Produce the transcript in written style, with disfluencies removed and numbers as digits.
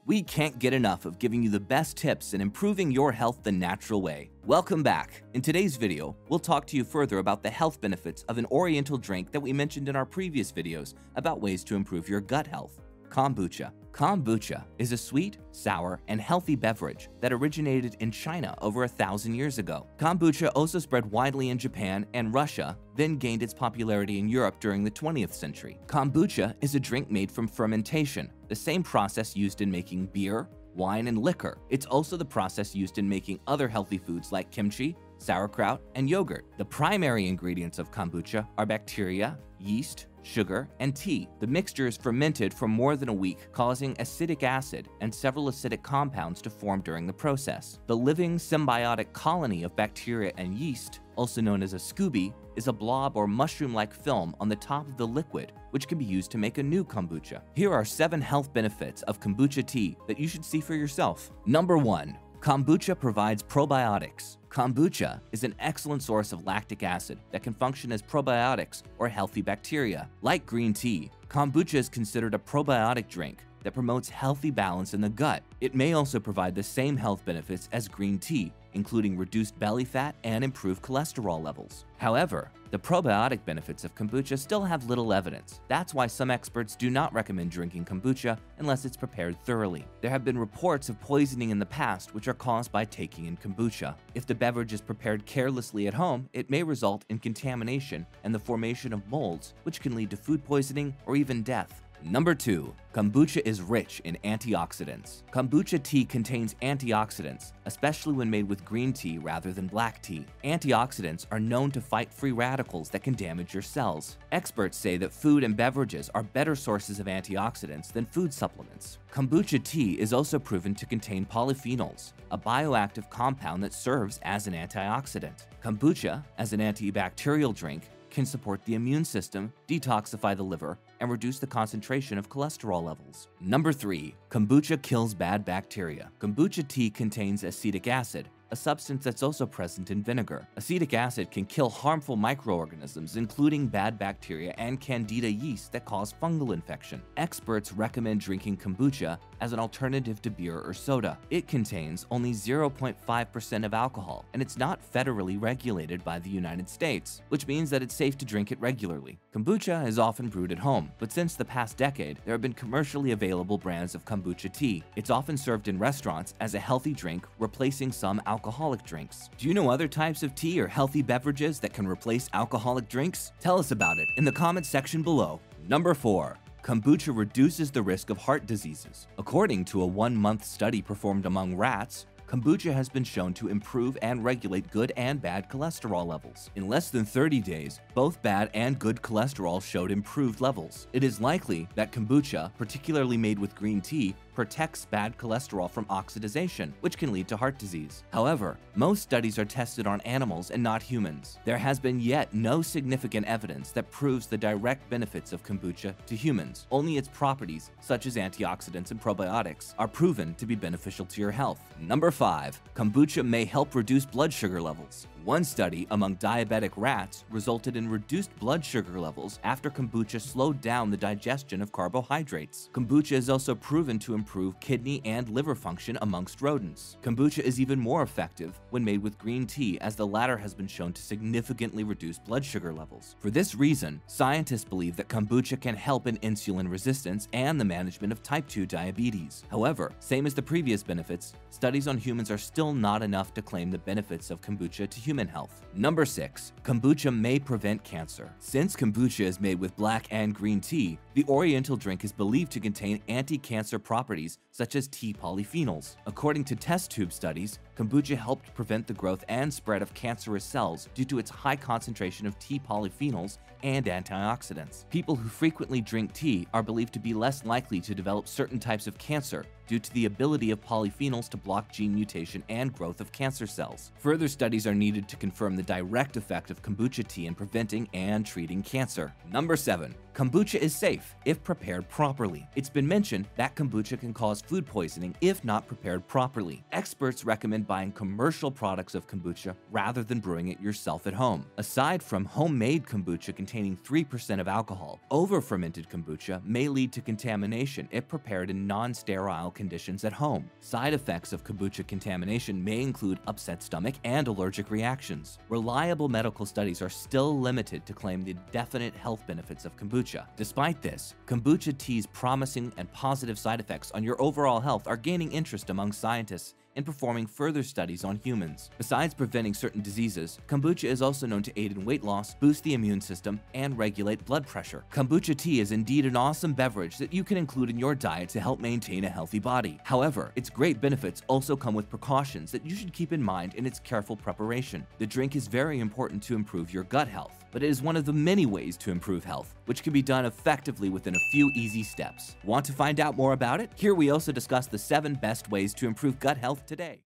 We can't get enough of giving you the best tips in improving your health the natural way. Welcome back. In today's video, we'll talk to you further about the health benefits of an oriental drink that we mentioned in our previous videos about ways to improve your gut health. Kombucha. Kombucha is a sweet, sour, and healthy beverage that originated in China over 1,000 years ago. Kombucha also spread widely in Japan and Russia, then gained its popularity in Europe during the 20th century. Kombucha is a drink made from fermentation, the same process used in making beer, wine, and liquor. It's also the process used in making other healthy foods like kimchi, sauerkraut, and yogurt. The primary ingredients of kombucha are bacteria, yeast, sugar, and tea. The mixture is fermented for more than a week, causing acetic acid and several acidic compounds to form during the process. The living symbiotic colony of bacteria and yeast, also known as a SCOBY, is a blob or mushroom-like film on the top of the liquid, which can be used to make a new kombucha. Here are 7 health benefits of kombucha tea that you should see for yourself. Number 1. Kombucha provides probiotics. Kombucha is an excellent source of lactic acid that can function as probiotics or healthy bacteria. Like green tea, kombucha is considered a probiotic drink that promotes healthy balance in the gut. It may also provide the same health benefits as green tea, including reduced belly fat and improved cholesterol levels. However, the probiotic benefits of kombucha still have little evidence. That's why some experts do not recommend drinking kombucha unless it's prepared thoroughly. There have been reports of poisoning in the past which are caused by taking in kombucha. If the beverage is prepared carelessly at home, it may result in contamination and the formation of molds, which can lead to food poisoning or even death. Number 2. Kombucha is rich in antioxidants. Kombucha tea contains antioxidants, especially when made with green tea rather than black tea. Antioxidants are known to fight free radicals that can damage your cells. Experts say that food and beverages are better sources of antioxidants than food supplements. Kombucha tea is also proven to contain polyphenols, a bioactive compound that serves as an antioxidant. Kombucha, as an antibacterial drink, can support the immune system, detoxify the liver, and reduce the concentration of cholesterol levels. Number 3. Kombucha kills bad bacteria. Kombucha tea contains acetic acid, a substance that's also present in vinegar. Acetic acid can kill harmful microorganisms, including bad bacteria and candida yeast that cause fungal infection. Experts recommend drinking kombucha as an alternative to beer or soda. It contains only 0.5% of alcohol, and it's not federally regulated by the United States, which means that it's safe to drink it regularly. Kombucha is often brewed at home, but since the past decade, there have been commercially available brands of kombucha tea. It's often served in restaurants as a healthy drink, replacing some alcoholic drinks. Do you know other types of tea or healthy beverages that can replace alcoholic drinks? Tell us about it in the comments section below. Number 4. Kombucha reduces the risk of heart diseases. According to a 1-month study performed among rats, kombucha has been shown to improve and regulate good and bad cholesterol levels. In less than 30 days, both bad and good cholesterol showed improved levels. It is likely that kombucha, particularly made with green tea, protects bad cholesterol from oxidation, which can lead to heart disease. However, most studies are tested on animals and not humans. There has been yet no significant evidence that proves the direct benefits of kombucha to humans. Only its properties, such as antioxidants and probiotics, are proven to be beneficial to your health. Number 5. Kombucha may help reduce blood sugar levels. One study among diabetic rats resulted in reduced blood sugar levels after kombucha slowed down the digestion of carbohydrates. Kombucha is also proven to improve kidney and liver function amongst rodents. Kombucha is even more effective when made with green tea, as the latter has been shown to significantly reduce blood sugar levels. For this reason, scientists believe that kombucha can help in insulin resistance and the management of type 2 diabetes. However, same as the previous benefits, studies on humans are still not enough to claim the benefits of kombucha to human health. Number 6. Kombucha may prevent cancer. Since kombucha is made with black and green tea, the oriental drink is believed to contain anti-cancer properties such as tea polyphenols. According to test tube studies, kombucha helped prevent the growth and spread of cancerous cells due to its high concentration of tea polyphenols and antioxidants. People who frequently drink tea are believed to be less likely to develop certain types of cancer due to the ability of polyphenols to block gene mutation and growth of cancer cells. Further studies are needed to confirm the direct effect of kombucha tea in preventing and treating cancer. Number 7. Kombucha is safe. safe if prepared properly. It's been mentioned that kombucha can cause food poisoning if not prepared properly. Experts recommend buying commercial products of kombucha rather than brewing it yourself at home. Aside from homemade kombucha containing 3% of alcohol, over-fermented kombucha may lead to contamination if prepared in non-sterile conditions at home. Side effects of kombucha contamination may include upset stomach and allergic reactions. Reliable medical studies are still limited to claim the definite health benefits of kombucha. Despite this, kombucha tea's promising and positive side effects on your overall health are gaining interest among scientists in performing further studies on humans. Besides preventing certain diseases, kombucha is also known to aid in weight loss, boost the immune system, and regulate blood pressure. Kombucha tea is indeed an awesome beverage that you can include in your diet to help maintain a healthy body. However, its great benefits also come with precautions that you should keep in mind in its careful preparation. The drink is very important to improve your gut health, but it is one of the many ways to improve health, which can be done effectively within a few easy steps. Want to find out more about it? Here we also discuss the 7 best ways to improve gut health today.